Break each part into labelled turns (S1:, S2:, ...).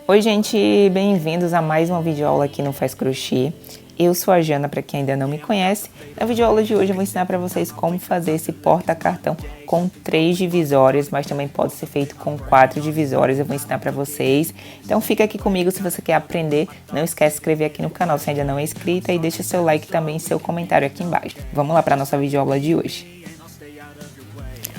S1: Oi gente, bem-vindos a mais uma videoaula aqui no Faz Crochê. Eu sou a Jana, para quem ainda não me conhece. Na videoaula de hoje eu vou ensinar para vocês como fazer esse porta-cartão com 3 divisórias, mas também pode ser feito com 4 divisórias, eu vou ensinar para vocês. Então fica aqui comigo se você quer aprender. Não esquece de se inscrever aqui no canal se ainda não é inscrita e deixa seu like também e seu comentário aqui embaixo. Vamos lá para a nossa videoaula de hoje.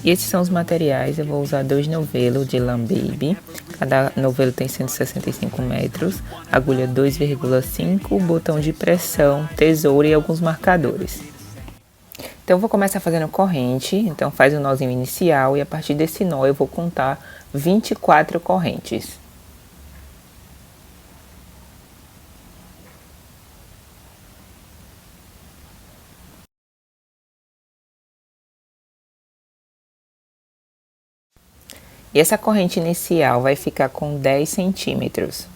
S1: E esses são os materiais, eu vou usar 2 novelos de lã baby, cada novelo tem 165 metros, agulha 2,5, botão de pressão, tesoura e alguns marcadores. Então eu vou começar fazendo corrente, então faz o nozinho inicial e a partir desse nó eu vou contar 24 correntes. E essa corrente inicial vai ficar com 10 centímetros.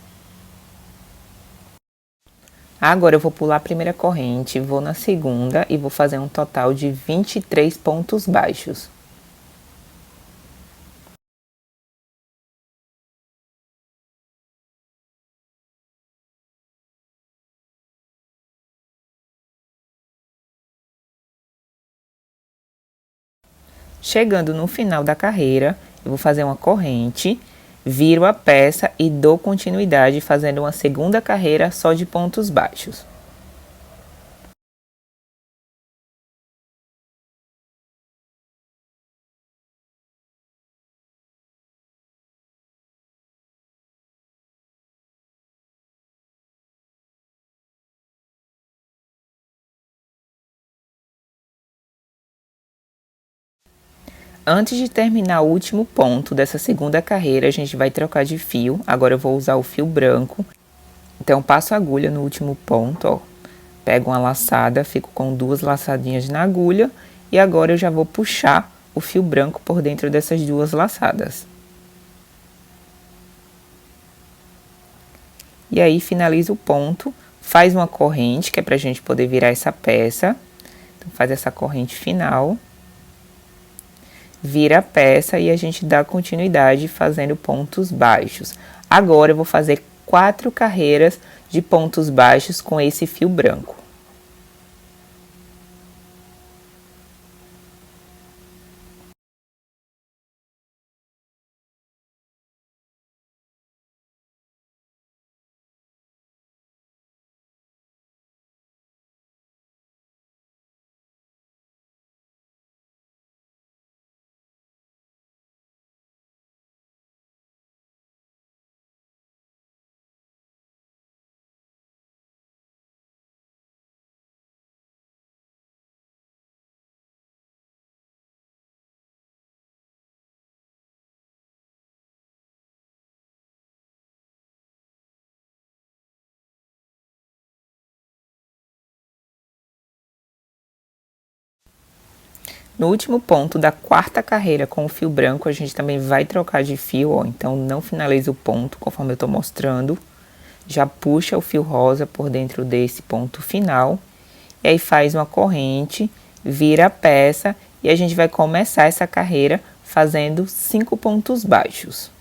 S1: Agora eu vou pular a primeira corrente, vou na segunda e vou fazer um total de 23 pontos baixos. Chegando no final da carreira, eu vou fazer uma corrente, viro a peça e dou continuidade fazendo uma segunda carreira só de pontos baixos. Antes de terminar o último ponto dessa segunda carreira, a gente vai trocar de fio. Agora eu vou usar o fio branco. Então, passo a agulha no último ponto, ó. Pego uma laçada, fico com 2 laçadinhas na agulha. E agora eu já vou puxar o fio branco por dentro dessas 2 laçadas. E aí, finaliza o ponto. Faz uma corrente, que é pra gente poder virar essa peça. Então, faz essa corrente final. Vira a peça e a gente dá continuidade fazendo pontos baixos. Agora eu vou fazer 4 carreiras de pontos baixos com esse fio branco. No último ponto da 4ª carreira com o fio branco, a gente também vai trocar de fio, ó. Então, não finaliza o ponto, conforme eu tô mostrando. Já puxa o fio rosa por dentro desse ponto final. E aí, faz uma corrente, vira a peça e a gente vai começar essa carreira fazendo 5 pontos baixos.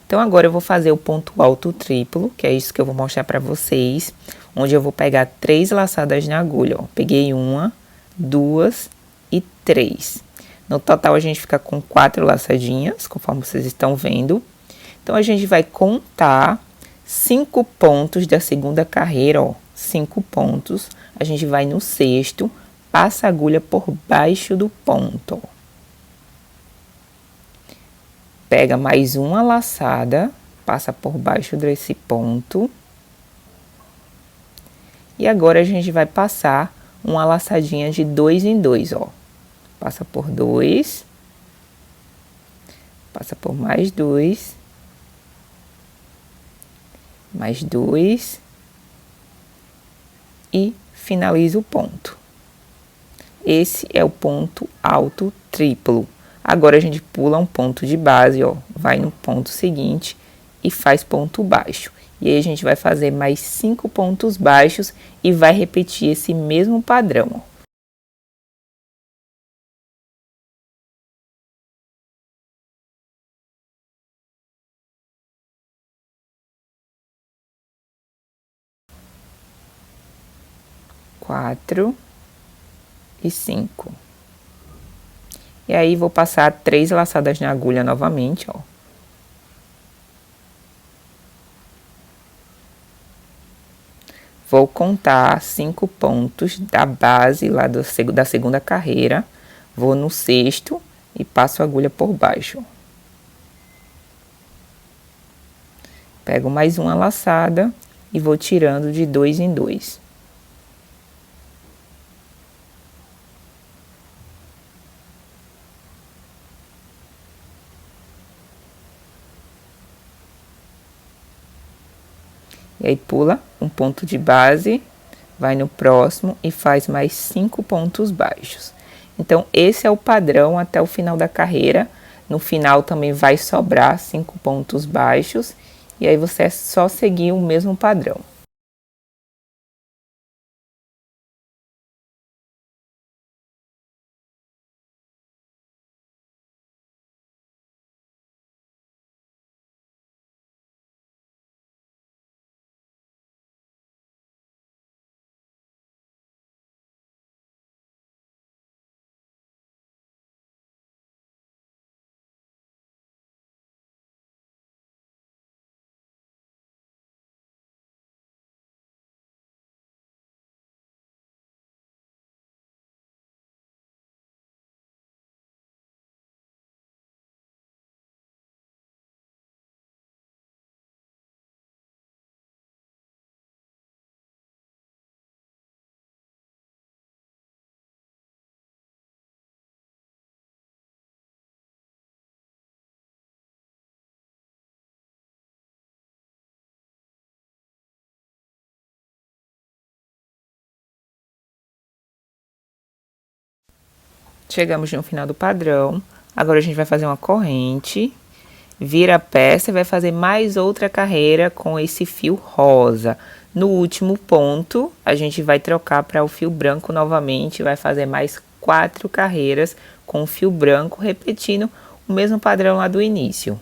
S1: Então, agora eu vou fazer o ponto alto triplo, que é isso que eu vou mostrar pra vocês, onde eu vou pegar 3 laçadas na agulha, ó. Peguei 1, 2 e 3. No total, a gente fica com 4 laçadinhas, conforme vocês estão vendo. Então, a gente vai contar 5 pontos da segunda carreira, ó. 5 pontos. A gente vai no 6º, passa a agulha por baixo do ponto, ó. Pega mais uma laçada, passa por baixo desse ponto. E agora a gente vai passar uma laçadinha de 2 em 2, ó. Passa por 2. Passa por mais 2. Mais 2. E finaliza o ponto. Esse é o ponto alto triplo. Agora, a gente pula um ponto de base, ó, vai no ponto seguinte e faz ponto baixo. E aí a gente vai fazer mais 5 pontos baixos e vai repetir esse mesmo padrão. 4 e 5. E aí vou passar 3 laçadas na agulha novamente, ó. Vou contar 5 pontos da base lá da segunda carreira. Vou no sexto e passo a agulha por baixo. Pego mais uma laçada e vou tirando de 2 em 2. E aí pula um ponto de base, vai no próximo e faz mais 5 pontos baixos. Então, esse é o padrão até o final da carreira. No final também vai sobrar 5 pontos baixos. E aí você é só seguir o mesmo padrão. Chegamos no final do padrão. Agora a gente vai fazer uma corrente, vira a peça e vai fazer mais outra carreira com esse fio rosa. No último ponto, a gente vai trocar para o fio branco novamente, vai fazer mais 4 carreiras com o fio branco, repetindo o mesmo padrão lá do início.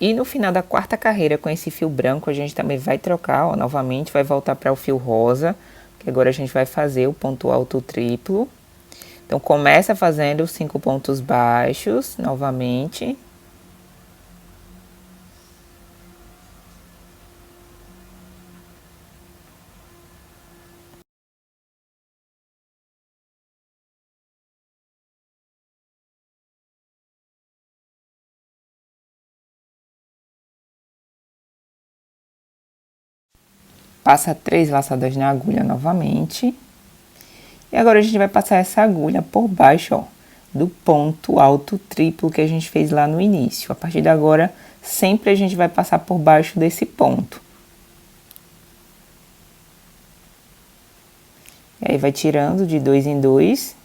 S1: E no final da quarta carreira, com esse fio branco, a gente também vai trocar, ó, novamente, vai voltar para o fio rosa, que agora a gente vai fazer o ponto alto triplo. Então, começa fazendo 5 pontos baixos, novamente. Passa 3 laçadas na agulha novamente. E agora a gente vai passar essa agulha por baixo, ó, do ponto alto triplo que a gente fez lá no início. A partir de agora, sempre a gente vai passar por baixo desse ponto. E aí vai tirando de 2 em 2.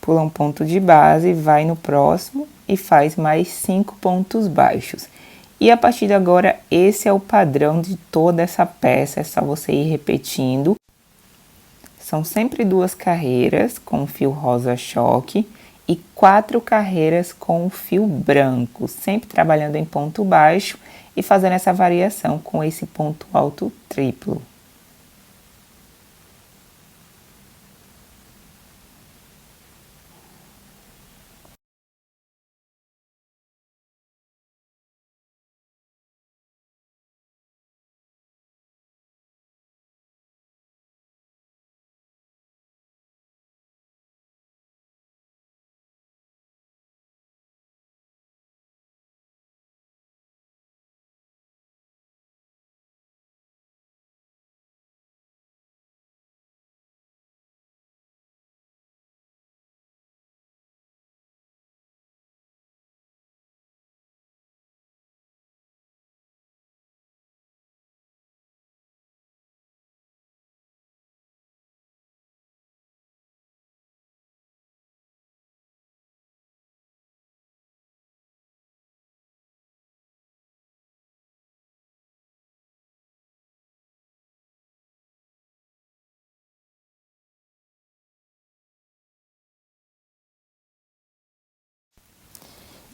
S1: Pula um ponto de base, vai no próximo e faz mais 5 pontos baixos. E a partir de agora, esse é o padrão de toda essa peça, é só você ir repetindo. São sempre 2 carreiras com fio rosa choque e 4 carreiras com fio branco, sempre trabalhando em ponto baixo e fazendo essa variação com esse ponto alto triplo.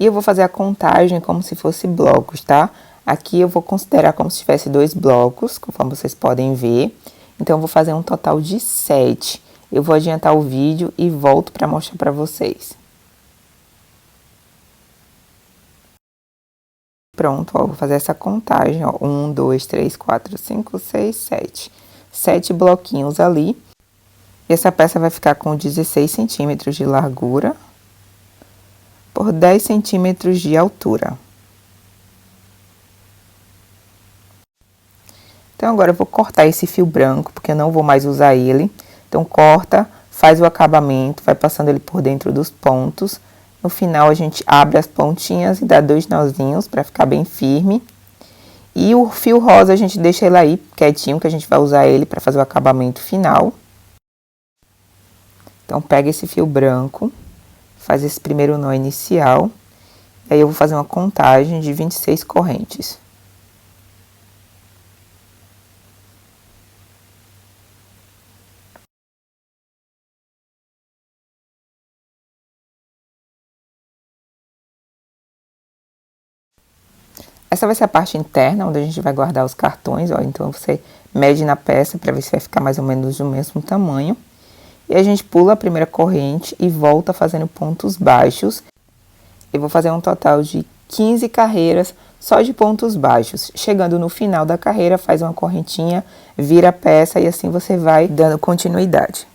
S1: E eu vou fazer a contagem como se fosse blocos, tá? Aqui eu vou considerar como se tivesse 2 blocos, conforme vocês podem ver. Então, eu vou fazer um total de 7. Eu vou adiantar o vídeo e volto para mostrar para vocês. Pronto, ó, vou fazer essa contagem, ó. 1, 2, 3, 4, 5, 6, 7. 7 bloquinhos ali. E essa peça vai ficar com 16 centímetros de largura por 10 centímetros de altura. Então, agora eu vou cortar esse fio branco, porque eu não vou mais usar ele. Então, corta, faz o acabamento, vai passando ele por dentro dos pontos. No final, a gente abre as pontinhas e dá 2 nozinhos para ficar bem firme. E o fio rosa, a gente deixa ele aí quietinho, que a gente vai usar ele para fazer o acabamento final. Então, pega esse fio branco, faz esse primeiro nó inicial. Aí, eu vou fazer uma contagem de 26 correntes. Essa vai ser a parte interna, onde a gente vai guardar os cartões, ó. Então, você mede na peça para ver se vai ficar mais ou menos do mesmo tamanho. E a gente pula a primeira corrente e volta fazendo pontos baixos. Eu vou fazer um total de 15 carreiras só de pontos baixos. Chegando no final da carreira, faz uma correntinha, vira a peça e assim você vai dando continuidade.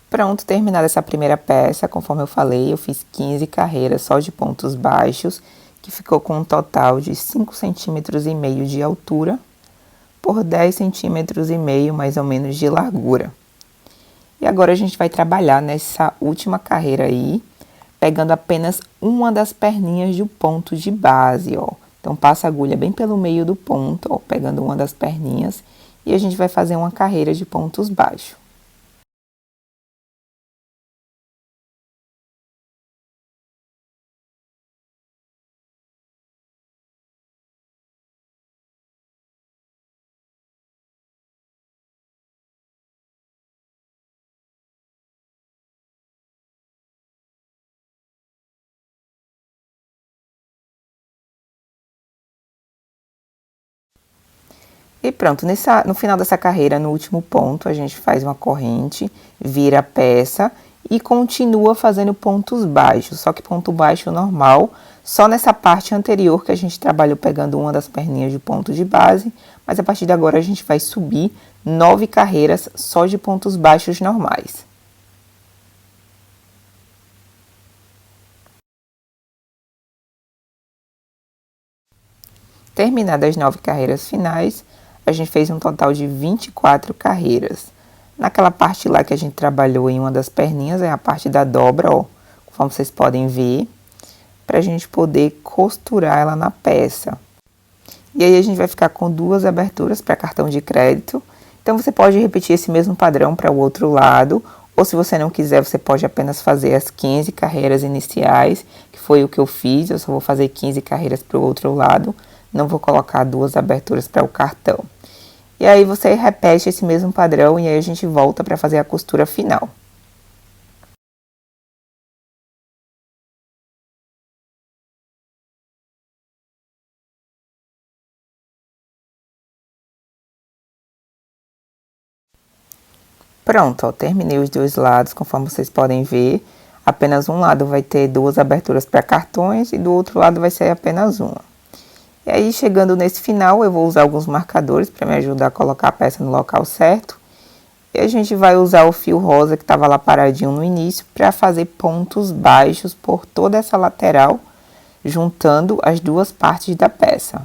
S1: Pronto, terminada essa primeira peça, conforme eu falei, eu fiz 15 carreiras só de pontos baixos, que ficou com um total de 5,5 centímetros de altura por 10,5 centímetros mais ou menos de largura. E agora a gente vai trabalhar nessa última carreira aí, pegando apenas uma das perninhas do ponto de base, ó. Então, passa a agulha bem pelo meio do ponto, ó, pegando uma das perninhas, e a gente vai fazer uma carreira de pontos baixos. E pronto, no final dessa carreira, no último ponto, a gente faz uma corrente, vira a peça e continua fazendo pontos baixos, só que ponto baixo normal, Só nessa parte anterior que a gente trabalhou pegando uma das perninhas de ponto de base, mas a partir de agora a gente vai subir 9 carreiras só de pontos baixos normais. Terminadas as 9 carreiras finais, a gente fez um total de 24 carreiras. Naquela parte lá que a gente trabalhou em uma das perninhas, é a parte da dobra, ó, conforme vocês podem ver, para a gente poder costurar ela na peça. E aí a gente vai ficar com 2 aberturas para cartão de crédito. Então você pode repetir esse mesmo padrão para o outro lado, ou se você não quiser, você pode apenas fazer as 15 carreiras iniciais, que foi o que eu fiz. Eu só vou fazer 15 carreiras para o outro lado. Não vou colocar 2 aberturas para o cartão. E aí você repete esse mesmo padrão e aí a gente volta para fazer a costura final. Pronto, ó, terminei os 2 lados, conforme vocês podem ver. Apenas um lado vai ter 2 aberturas para cartões e do outro lado vai ser apenas uma. E aí, chegando nesse final, eu vou usar alguns marcadores para me ajudar a colocar a peça no local certo. E a gente vai usar o fio rosa que estava lá paradinho no início para fazer pontos baixos por toda essa lateral, juntando as 2 partes da peça.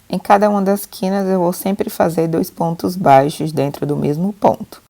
S1: Em cada uma das quinas eu vou sempre fazer 2 pontos baixos dentro do mesmo ponto.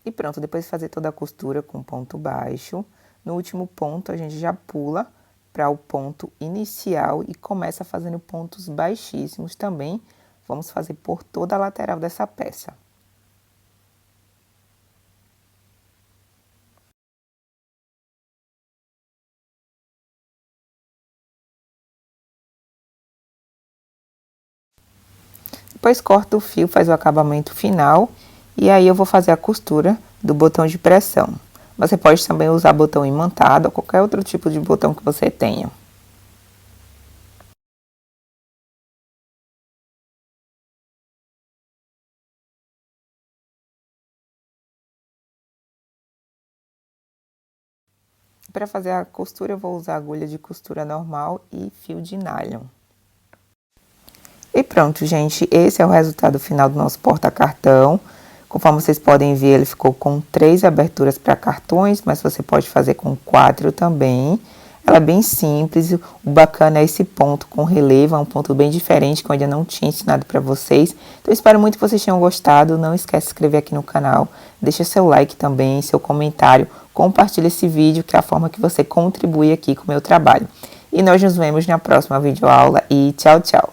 S1: E pronto, depois de fazer toda a costura com ponto baixo, no último ponto a gente já pula para o ponto inicial e começa fazendo pontos baixíssimos também. Vamos fazer por toda a lateral dessa peça. Depois corta o fio, faz o acabamento final e aí eu vou fazer a costura do botão de pressão. Você pode também usar botão imantado ou qualquer outro tipo de botão que você tenha. Para fazer a costura eu vou usar agulha de costura normal e fio de nylon. E pronto, gente, esse é o resultado final do nosso porta-cartão. Conforme vocês podem ver, ele ficou com 3 aberturas para cartões, mas você pode fazer com 4 também. Ela é bem simples, o bacana é esse ponto com relevo, é um ponto bem diferente que eu ainda não tinha ensinado para vocês. Então, espero muito que vocês tenham gostado. Não esquece de se inscrever aqui no canal, deixa seu like também, seu comentário, compartilha esse vídeo, que é a forma que você contribui aqui com o meu trabalho. E nós nos vemos na próxima videoaula e tchau, tchau!